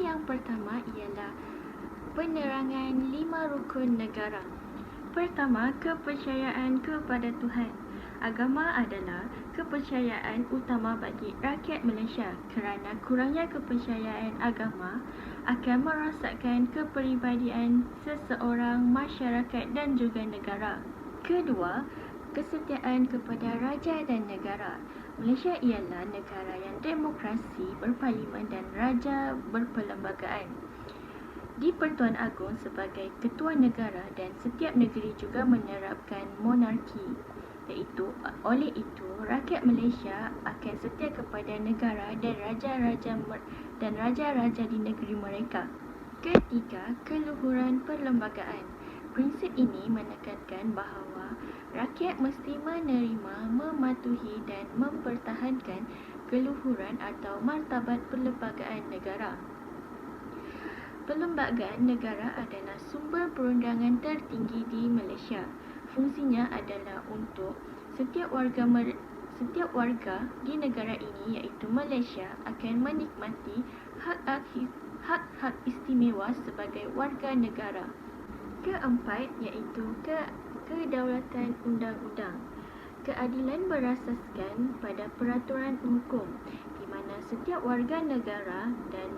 yang pertama ialah penerangan 5 rukun negara. Pertama, kepercayaan kepada Tuhan. Agama adalah kepercayaan utama bagi rakyat Malaysia kerana kurangnya kepercayaan agama akan merosakkan kepribadian seseorang, masyarakat dan juga negara. Kedua, kesetiaan kepada raja dan negara. Malaysia ialah negara yang demokrasi, berparlimen dan raja berperlembagaan. Di Pertuan Agong sebagai ketua negara dan setiap negeri juga menerapkan monarki. Oleh itu, rakyat Malaysia akan setia kepada negara dan raja-raja di negeri mereka. Ketiga, keluhuran perlembagaan. Prinsip ini menekankan bahawa rakyat mesti menerima, mematuhi dan mempertahankan keluhuran atau martabat perlembagaan negara. Perlembagaan negara adalah sumber perundangan tertinggi di Malaysia. Fungsinya adalah untuk setiap warga di negara ini iaitu Malaysia akan menikmati hak-hak istimewa sebagai warga negara. Keempat iaitu kedaulatan undang-undang. Keadilan berasaskan pada peraturan hukum di mana setiap warga negara dan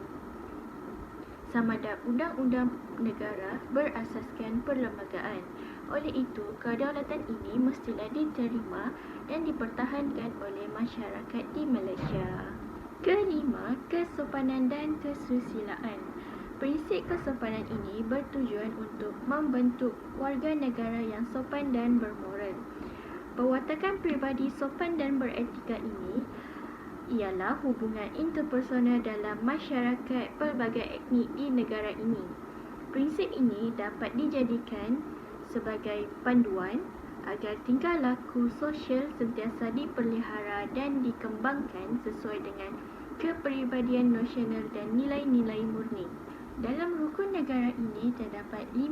samada undang-undang negara berasaskan perlembagaan. Oleh itu, kedaulatan ini mestilah diterima dan dipertahankan oleh masyarakat di Malaysia. Kelima, kesopanan dan kesusilaan. Prinsip kesopanan ini bertujuan untuk membentuk warga negara yang sopan dan bermoral. Perwatakan peribadi sopan dan beretika ini ialah hubungan interpersonal dalam masyarakat pelbagai etnik di negara ini. Prinsip ini dapat dijadikan sebagai panduan agar tingkah laku sosial sentiasa dipelihara dan dikembangkan sesuai dengan kepribadian nasional dan nilai-nilai murni. Dalam rukun negara ini terdapat 5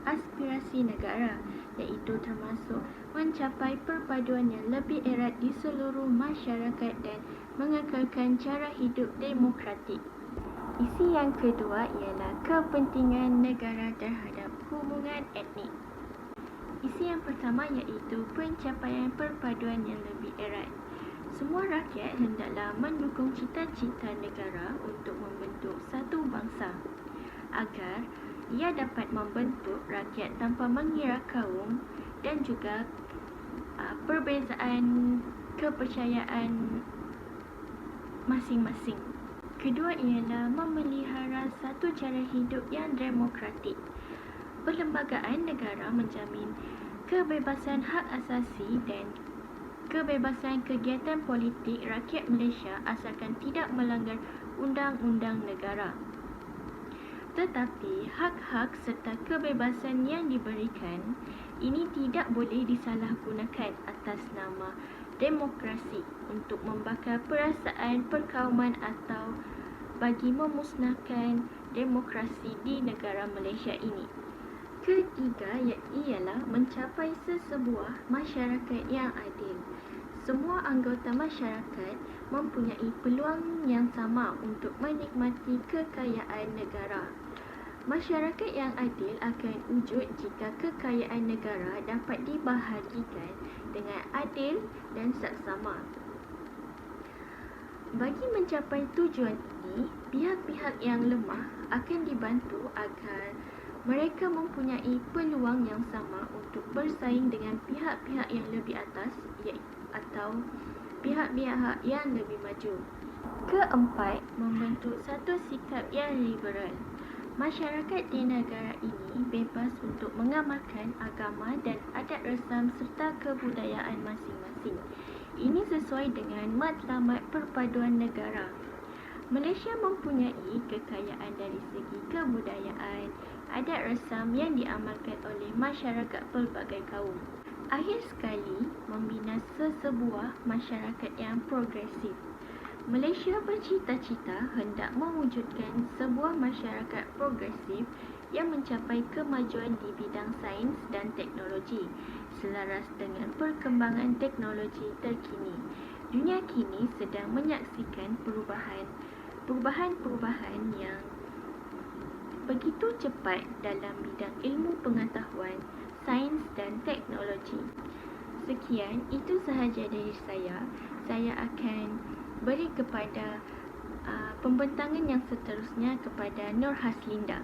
aspirasi negara, iaitu termasuk mencapai perpaduan yang lebih erat di seluruh masyarakat dan mengekalkan cara hidup demokratik. Isi yang kedua ialah kepentingan negara terhadap hubungan etnik. Isi yang pertama iaitu pencapaian perpaduan yang lebih erat. Semua rakyat hendaklah mendukung cita-cita negara untuk membentuk satu bangsa agar ia dapat membentuk rakyat tanpa mengira kaum dan juga perbezaan kepercayaan masing-masing. Kedua ialah memelihara satu cara hidup yang demokratik. Perlembagaan negara menjamin kebebasan hak asasi dan kebebasan kegiatan politik rakyat Malaysia asalkan tidak melanggar undang-undang negara. Tetapi hak-hak serta kebebasan yang diberikan ini tidak boleh disalahgunakan atas nama demokrasi untuk membakar perasaan perkauman atau bagi memusnahkan demokrasi di negara Malaysia ini. Ketiga ialah mencapai sesebuah masyarakat yang adil. Semua anggota masyarakat mempunyai peluang yang sama untuk menikmati kekayaan negara. Masyarakat yang adil akan wujud jika kekayaan negara dapat dibahagikan dengan adil dan saksama. Bagi mencapai tujuan ini, pihak-pihak yang lemah akan dibantu agar mereka mempunyai peluang yang sama untuk bersaing dengan pihak-pihak yang lebih atas atau pihak-pihak yang lebih maju. Keempat, membentuk satu sikap yang liberal. Masyarakat di negara ini bebas untuk mengamalkan agama dan adat resam serta kebudayaan masing-masing. Ini sesuai dengan matlamat perpaduan negara. Malaysia mempunyai kekayaan dari segi kebudayaan, adat resam yang diamalkan oleh masyarakat pelbagai kaum. Akhir sekali, membina sesebuah masyarakat yang progresif. Malaysia bercita-cita hendak mewujudkan sebuah masyarakat progresif yang mencapai kemajuan di bidang sains dan teknologi selaras dengan perkembangan teknologi terkini. Dunia kini sedang menyaksikan perubahan perubahan-perubahan yang begitu cepat dalam bidang ilmu pengetahuan, sains dan teknologi. Sekian, itu sahaja dari saya. Saya akan beri kepada pembentangan yang seterusnya kepada Nur Haslinda.